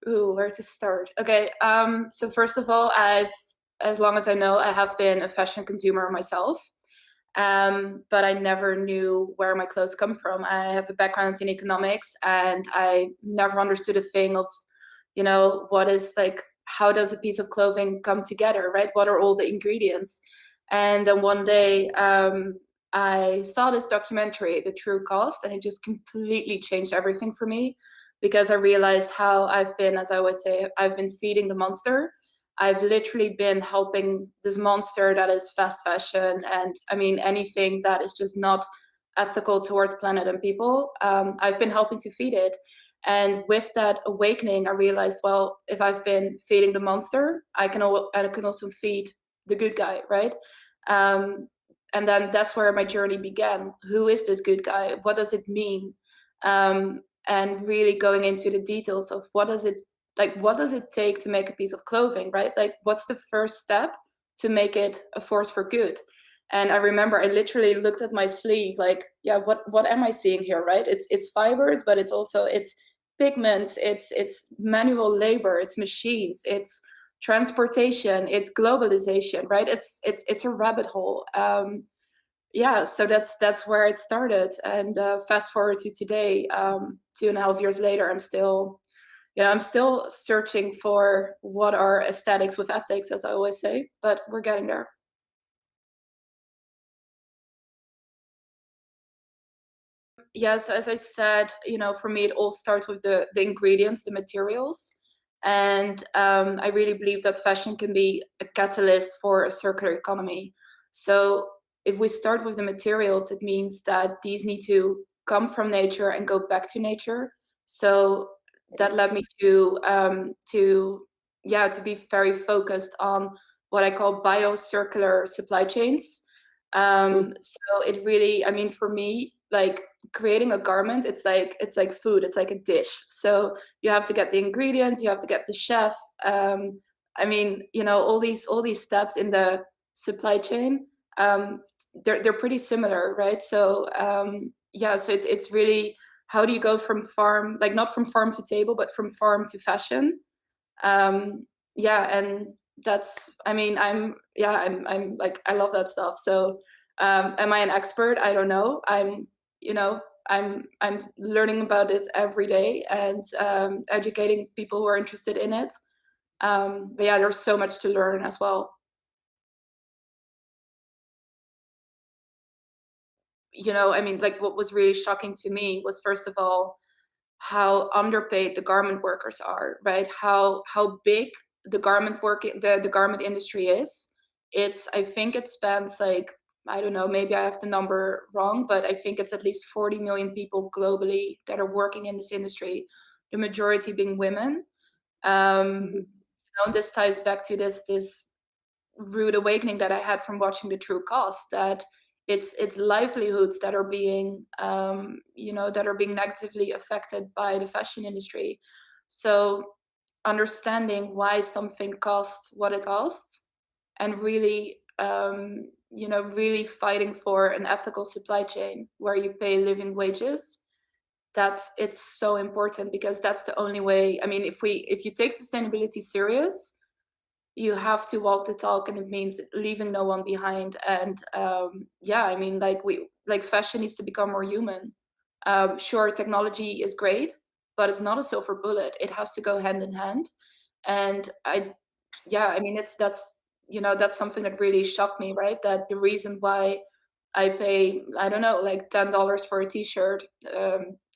Ooh, where to start? Okay, so first of all, as long as I know, I have been a fashion consumer myself, but I never knew where my clothes come from. I have a background in economics, and I never understood a thing of, what is like, how does a piece of clothing come together, right? What are all the ingredients? And then one day, I saw this documentary, The True Cost, and it just completely changed everything for me because I realized how I've been, as I always say, I've been feeding the monster. I've literally been helping this monster that is fast fashion, and I mean anything that is just not ethical towards planet and people. I've been helping to feed it. And with that awakening, I realized, well, if I've been feeding the monster, I can also feed the good guy, right? Um, and then that's where my journey began. Who is this good guy? What does it mean? And really going into the details of what does it take to make a piece of clothing, right? Like, what's the first step to make it a force for good? And I remember I literally looked at my sleeve, like, yeah, what am I seeing here, right? It's fibers, but it's pigments, it's manual labor, it's machines, it's transportation, it's globalization, right? It's a rabbit hole. Yeah, so that's where it started. And fast forward to today, 2.5 years later, I'm still searching for what are aesthetics with ethics, as I always say, but we're getting there. Yeah, so as I said, for me, it all starts with the ingredients, the materials. And I really believe that fashion can be a catalyst for a circular economy. So if we start with the materials, it means that these need to come from nature and go back to nature. So that led me to be very focused on what I call biocircular supply chains. So it really, I mean, for me, like creating a garment, it's like food, it's like a dish. So you have to get the ingredients, you have to get the chef. I mean, all these steps in the supply chain, they're pretty similar, right? So yeah, so it's really, how do you go from farm, like not from farm to table, but from farm to fashion? Yeah, and that's, I mean, I'm like, I love that stuff. So am I an expert? I don't know. You know I'm learning about it every day, and educating people who are interested in it. But yeah, there's so much to learn as well. I mean, like, what was really shocking to me was, first of all, how underpaid the garment workers are, right? How big the garment industry is. I think it spans, like, I don't know, maybe I have the number wrong, but I think it's at least 40 million people globally that are working in this industry, the majority being women. This ties back to this rude awakening that I had from watching The True Cost, that it's livelihoods that are being negatively affected by the fashion industry. So understanding why something costs what it costs, and really really fighting for an ethical supply chain where you pay living wages, it's so important, because that's the only way. I mean, if you take sustainability serious, you have to walk the talk, and it means leaving no one behind. And yeah, I mean, like fashion needs to become more human. Sure, technology is great, but it's not a silver bullet. It has to go hand in hand. And I mean, that's something that really shocked me, right? That the reason why I pay, I don't know, like $10 for a t-shirt,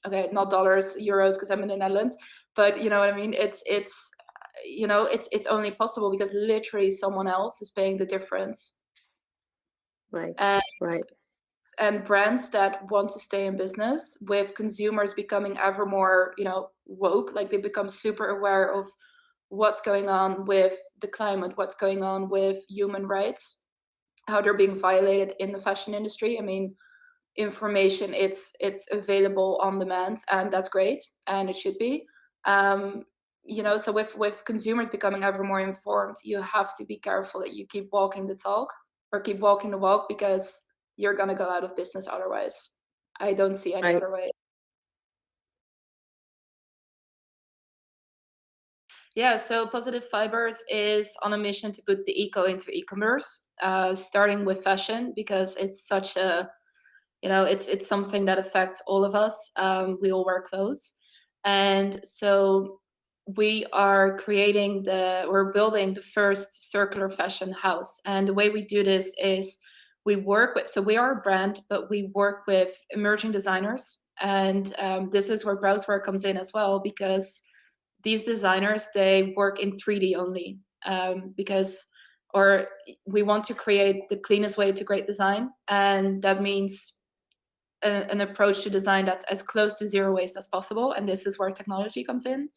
okay, not dollars, euros, because I'm in the Netherlands, but you know what I mean? It's only possible because literally someone else is paying the difference. Right, And right. brands that want to stay in business, with consumers becoming ever more, woke, like they become super aware of what's going on with the climate, what's going on with human rights, how they're being violated in the fashion industry. I mean, information, it's available on demand, and that's great, and it should be. um so with consumers becoming ever more informed, you have to be careful that you keep walking the talk, or keep walking the walk, because you're going to go out of business otherwise. I don't see any Right. other way. Yeah, so Positive Fibers is on a mission to put the eco into e-commerce, starting with fashion because it's such a, it's something that affects all of us. We all wear clothes, and so we're building the first circular fashion house. And the way we do this is so we are a brand, but we work with emerging designers, and this is where Browseware comes in as well because these designers, they work in 3D only, because or we want to create the cleanest way to great design, and that means an approach to design that's as close to zero waste as possible, and this is where technology comes in.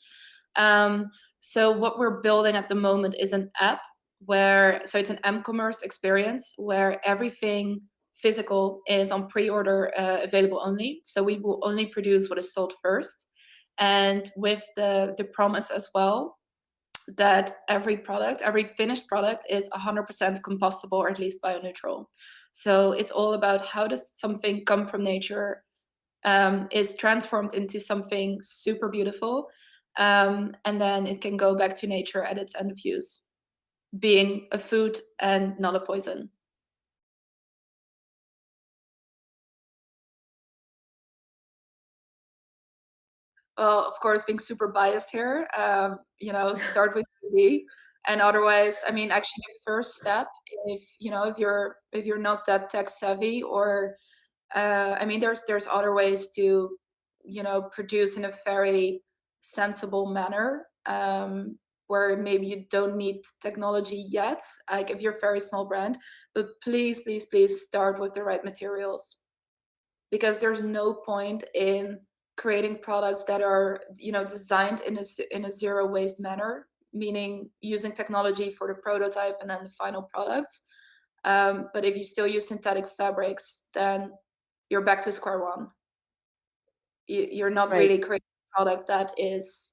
um, so what we're building at the moment is an app so it's an eCommerce experience where everything physical is on pre-order, available only. So we will only produce what is sold first, and with the promise as well that every finished product is 100% compostable or at least bioneutral. So it's all about how does something come from nature, is transformed into something super beautiful, and then it can go back to nature at its end of use, being a food and not a poison. Well, of course, being super biased here, start with TV, and otherwise, I mean, actually, the first step, if you're not that tech savvy, or I mean, there's other ways to, produce in a very sensible manner, where maybe you don't need technology yet, like if you're a very small brand, but please, please, please start with the right materials because there's no point in creating products that are designed in a zero waste manner, meaning using technology for the prototype and then the final product. But if you still use synthetic fabrics, then you're back to square one. You're not Right. really creating a product that is,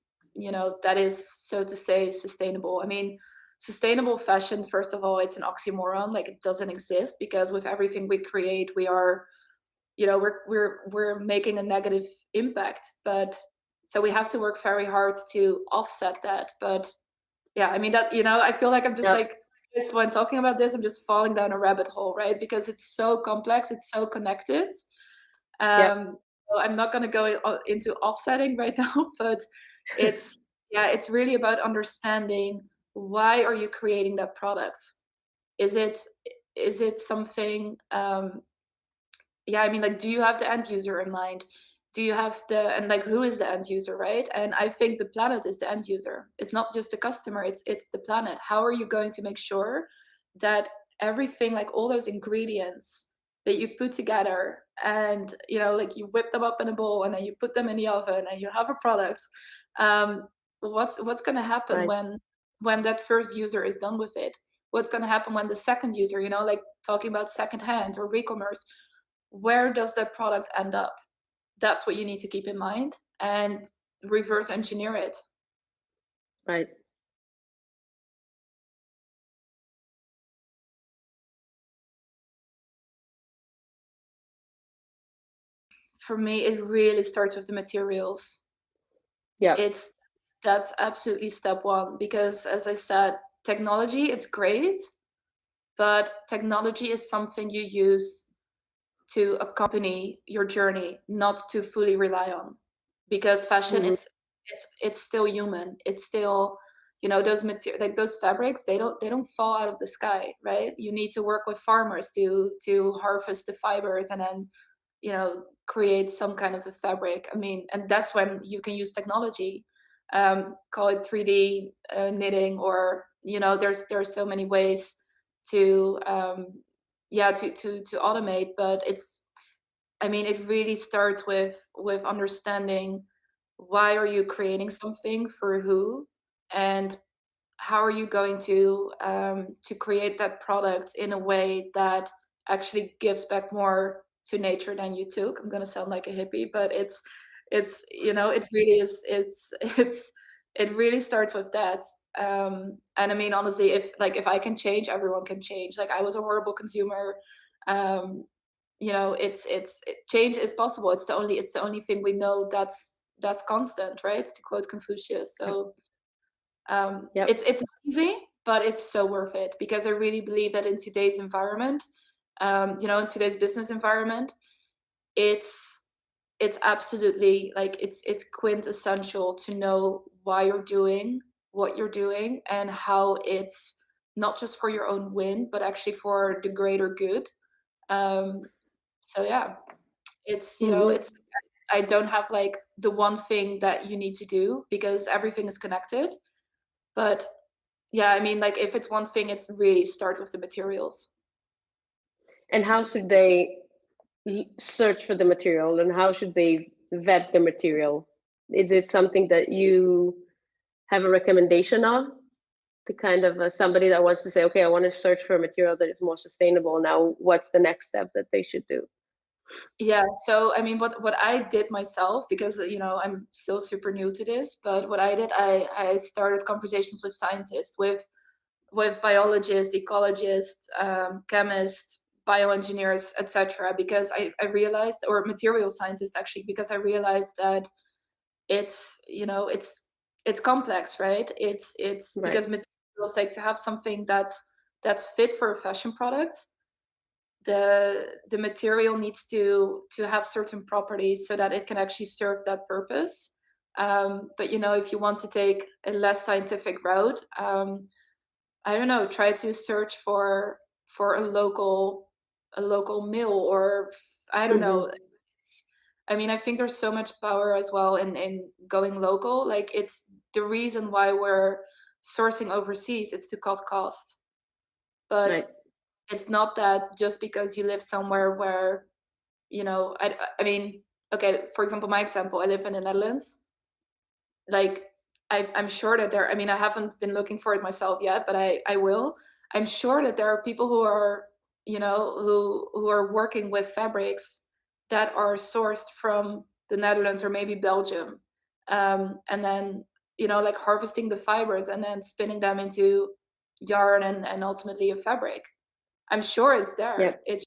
so to say, sustainable. I mean, sustainable fashion, first of all, it's an oxymoron. Like, it doesn't exist because with everything we create, we're making a negative impact. But so we have to work very hard to offset that. But yeah, I mean, that, I feel like I'm just Yep. like, just when talking about this, I'm just falling down a rabbit hole, right? Because it's so complex, it's so connected. Yep. Well, I'm not going to go into offsetting right now, but it's yeah, it's really about understanding, why are you creating that product? Is it is it something, yeah, I mean, like, do you have the end user in mind? Do you have and like, who is the end user, right? And I think the planet is the end user. It's not just the customer, it's the planet. How are you going to make sure that everything, like all those ingredients that you put together, and like, you whip them up in a bowl and then you put them in the oven and you have a product, um what's going to happen Right. when that first user is done with it? What's going to happen when the second user, like talking about secondhand or e-commerce, where does that product end up? That's what you need to keep in mind and reverse engineer it. Right. For me, it really starts with the materials. Yep. It's That's absolutely step one because, as I said, technology, it's great, but technology is something you use to accompany your journey, not to fully rely on. Because fashion, Mhm. it's still human. It's still, those like those fabrics, they don't fall out of the sky, right? You need to work with farmers to harvest the fibers and then, create some kind of a fabric. I mean, and that's when you can use technology, call it 3D, knitting, or there's so many ways to, yeah, to automate. But I mean, it really starts with understanding, why are you creating something, for who, and how are you going to create that product in a way that actually gives back more to nature than you took. I'm gonna sound like a hippie, but it really is. It really starts with that. And I mean, honestly, if I can change, everyone can change. Like, I was a horrible consumer. Um, change is possible. It's the only thing we know that's constant, right? To quote Confucius. Yep. So It's not easy, but it's so worth it, because I really believe that in today's environment, in today's business environment, it's absolutely, like, it's quintessential to know why you're doing what you're doing, and how it's not just for your own win, but actually for the greater good. Um, so yeah, Hmm. it's I don't have like the one thing that you need to do, because everything is connected. But yeah, I mean, like, if it's one thing, it's really start with the materials. And how should they search for the material, and how should they vet the material? Is it something that you have a recommendation of, to kind of somebody that wants to say, okay, I want to search for a material that is more sustainable. Now, what's the next step that they should do? Yeah, so I mean, what I did myself, because I'm still super new to this, but what I did, I started conversations with scientists, with biologists, ecologists, chemists, bioengineers, etc. Because I realized, or material scientists actually, because I realized that it's complex, right? It's Right. because materials, like, to have something that's fit for a fashion product, the material needs to have certain properties so that it can actually serve that purpose. But if you want to take a less scientific route, I don't know, try to search for a local mill, or I don't know. Hmm. I mean, I think there's so much power as well in going local. Like, it's the reason why we're sourcing overseas. It's to cut cost, but Right. it's not that just because you live somewhere where I mean, okay, for example, my example, I live in the Netherlands. Like, I'm sure that there, I mean, I haven't been looking for it myself yet, but I will. I'm sure that there are people who are, who are working with fabrics that are sourced from the Netherlands or maybe Belgium. And then, like, harvesting the fibers and then spinning them into yarn, and ultimately a fabric. I'm sure it's there. Yep. It's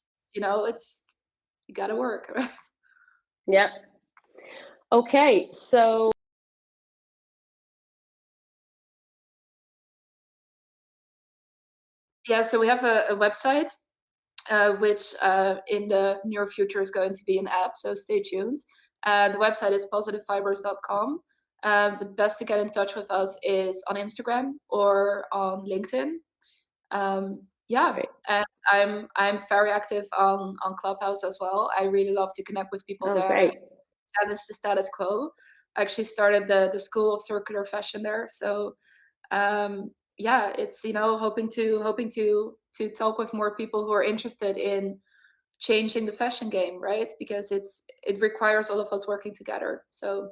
you gotta work, right? Yep. Okay. So Yeah, so we have a website, which in the near future is going to be an app, so stay tuned. The website is positivefibers.com. But best to get in touch with us is on Instagram or on LinkedIn. Yeah, great. and I'm very active on Clubhouse as well. I really love to connect with people Oh, there. great. Challenge the status quo. I actually started the School of Circular Fashion there, so yeah, it's hoping to talk with more people who are interested in changing the fashion game, right? Because it requires all of us working together. So